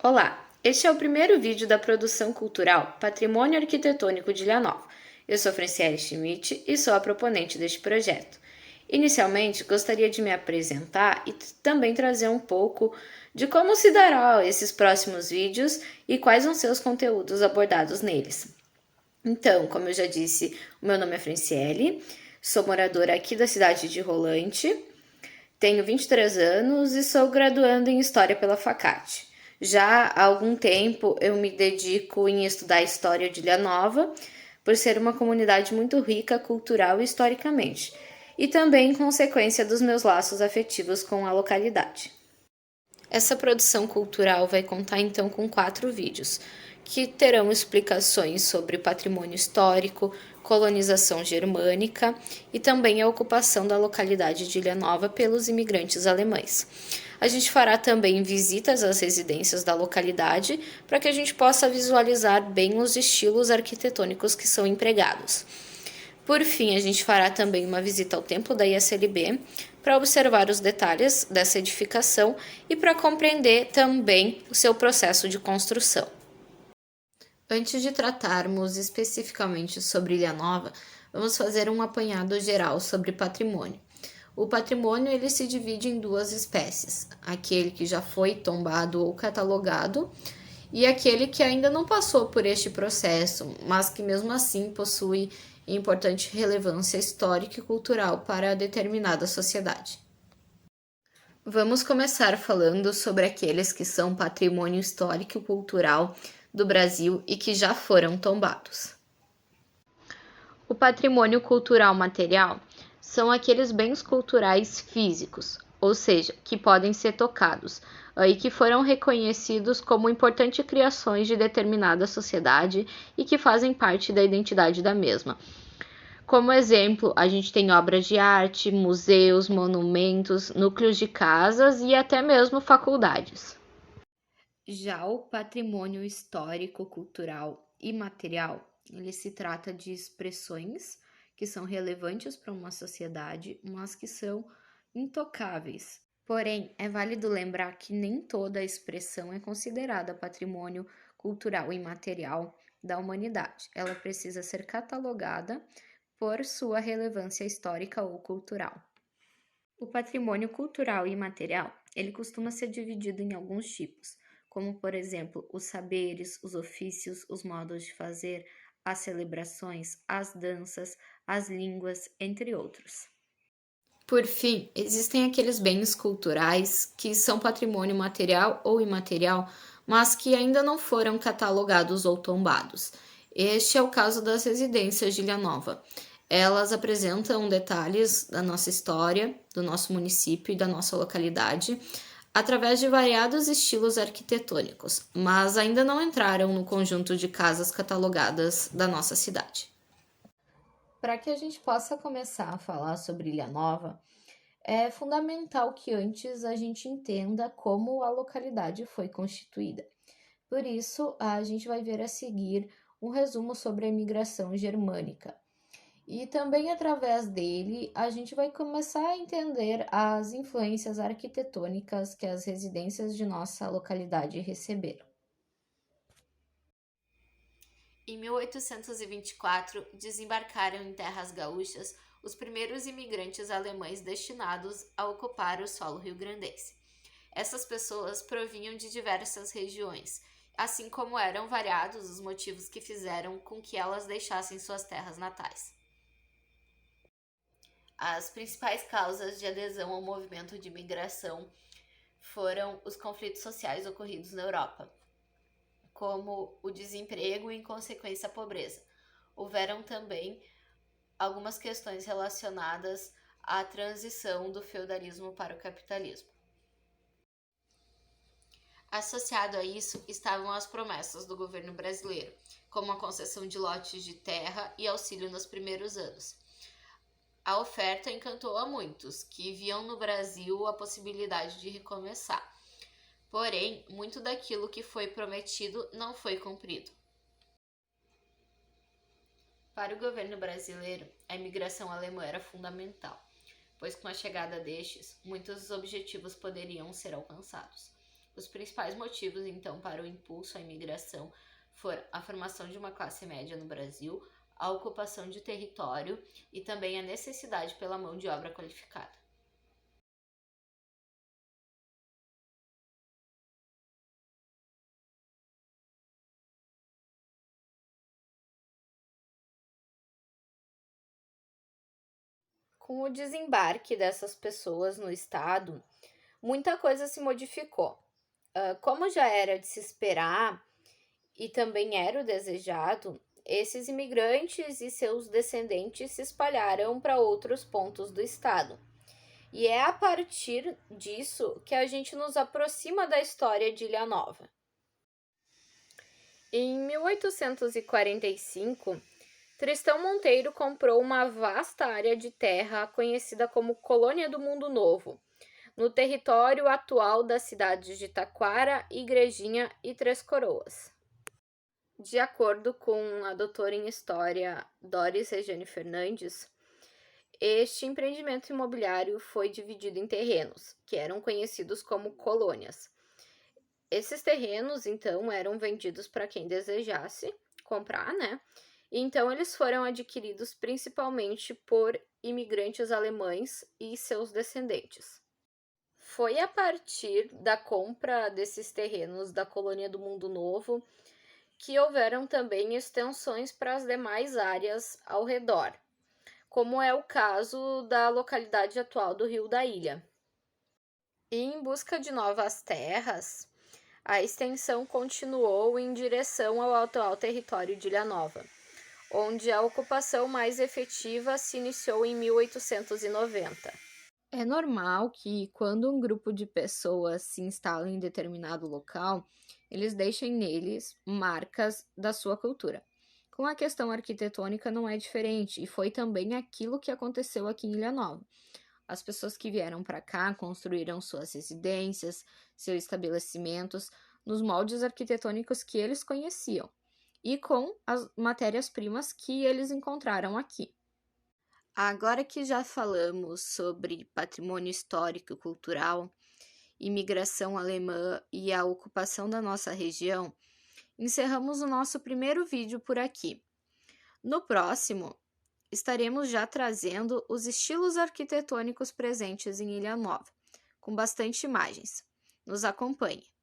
Olá, este é o primeiro vídeo da produção cultural Patrimônio Arquitetônico de Ilha Nova. Eu sou Franciele Schmidt e sou a proponente deste projeto. Inicialmente, gostaria de me apresentar e também trazer um pouco de como se dará esses próximos vídeos e quais vão ser os conteúdos abordados neles. Então, como eu já disse, o meu nome é Franciele, sou moradora aqui da cidade de Rolante, tenho 23 anos e sou graduando em História pela Facate. Já há algum tempo eu me dedico em estudar a história de Ilha Nova, por ser uma comunidade muito rica cultural e historicamente, e também consequência dos meus laços afetivos com a localidade. Essa produção cultural vai contar então com 4 vídeos, que terão explicações sobre patrimônio histórico, colonização germânica e também a ocupação da localidade de Ilha Nova pelos imigrantes alemães. A gente fará também visitas às residências da localidade para que a gente possa visualizar bem os estilos arquitetônicos que são empregados. Por fim, a gente fará também uma visita ao templo da ISLB para observar os detalhes dessa edificação e para compreender também o seu processo de construção. Antes de tratarmos especificamente sobre Ilha Nova, vamos fazer um apanhado geral sobre patrimônio. O patrimônio ele se divide em 2 espécies, aquele que já foi tombado ou catalogado e aquele que ainda não passou por este processo, mas que mesmo assim possui importante relevância histórica e cultural para determinada sociedade. Vamos começar falando sobre aqueles que são patrimônio histórico e cultural do Brasil e que já foram tombados. O patrimônio cultural material são aqueles bens culturais físicos, ou seja, que podem ser tocados, e que foram reconhecidos como importantes criações de determinada sociedade e que fazem parte da identidade da mesma. Como exemplo, a gente tem obras de arte, museus, monumentos, núcleos de casas e até mesmo faculdades. Já o patrimônio histórico, cultural e material, ele se trata de expressões que são relevantes para uma sociedade, mas que são intocáveis. Porém, é válido lembrar que nem toda expressão é considerada patrimônio cultural e material da humanidade. Ela precisa ser catalogada por sua relevância histórica ou cultural. O patrimônio cultural e imaterial, ele costuma ser dividido em alguns tipos, como, por exemplo, os saberes, os ofícios, os modos de fazer, as celebrações, as danças, as línguas, entre outros. Por fim, existem aqueles bens culturais que são patrimônio material ou imaterial, mas que ainda não foram catalogados ou tombados. Este é o caso das residências de Ilha Nova. Elas apresentam detalhes da nossa história, do nosso município e da nossa localidade, através de variados estilos arquitetônicos, mas ainda não entraram no conjunto de casas catalogadas da nossa cidade. Para que a gente possa começar a falar sobre Ilha Nova, é fundamental que antes a gente entenda como a localidade foi constituída. Por isso, a gente vai ver a seguir um resumo sobre a imigração germânica. E também através dele, a gente vai começar a entender as influências arquitetônicas que as residências de nossa localidade receberam. Em 1824, desembarcaram em terras gaúchas os primeiros imigrantes alemães destinados a ocupar o solo rio-grandense. Essas pessoas provinham de diversas regiões, assim como eram variados os motivos que fizeram com que elas deixassem suas terras natais. As principais causas de adesão ao movimento de imigração foram os conflitos sociais ocorridos na Europa, como o desemprego e, em consequência, a pobreza. Houveram também algumas questões relacionadas à transição do feudalismo para o capitalismo. Associado a isso estavam as promessas do governo brasileiro, como a concessão de lotes de terra e auxílio nos primeiros anos. A oferta encantou a muitos, que viam no Brasil a possibilidade de recomeçar. Porém, muito daquilo que foi prometido não foi cumprido. Para o governo brasileiro, a imigração alemã era fundamental, pois com a chegada destes, muitos dos objetivos poderiam ser alcançados. Os principais motivos, então, para o impulso à imigração foram a formação de uma classe média no Brasil, a ocupação de território e também a necessidade pela mão de obra qualificada. Com o desembarque dessas pessoas no estado, muita coisa se modificou. Como já era de se esperar e também era o desejado, esses imigrantes e seus descendentes se espalharam para outros pontos do estado. E é a partir disso que a gente nos aproxima da história de Ilha Nova. Em 1845, Tristão Monteiro comprou uma vasta área de terra conhecida como Colônia do Mundo Novo, no território atual das cidades de Taquara, Igrejinha e Três Coroas. De acordo com a doutora em História Doris Regiane Fernandes, este empreendimento imobiliário foi dividido em terrenos, que eram conhecidos como colônias. Esses terrenos, então, eram vendidos para quem desejasse comprar, né? E então eles foram adquiridos principalmente por imigrantes alemães e seus descendentes. Foi a partir da compra desses terrenos da Colônia do Mundo Novo que houveram também extensões para as demais áreas ao redor, como é o caso da localidade atual do Rio da Ilha. E em busca de novas terras, a extensão continuou em direção ao atual território de Ilha Nova, onde a ocupação mais efetiva se iniciou em 1890. É normal que, quando um grupo de pessoas se instala em determinado local, eles deixem neles marcas da sua cultura. Com a questão arquitetônica não é diferente, e foi também aquilo que aconteceu aqui em Ilha Nova. As pessoas que vieram para cá construíram suas residências, seus estabelecimentos, nos moldes arquitetônicos que eles conheciam e com as matérias-primas que eles encontraram aqui. Agora que já falamos sobre patrimônio histórico e cultural, imigração alemã e a ocupação da nossa região, encerramos o nosso primeiro vídeo por aqui. No próximo, estaremos já trazendo os estilos arquitetônicos presentes em Ilha Nova, com bastante imagens. Nos acompanhe!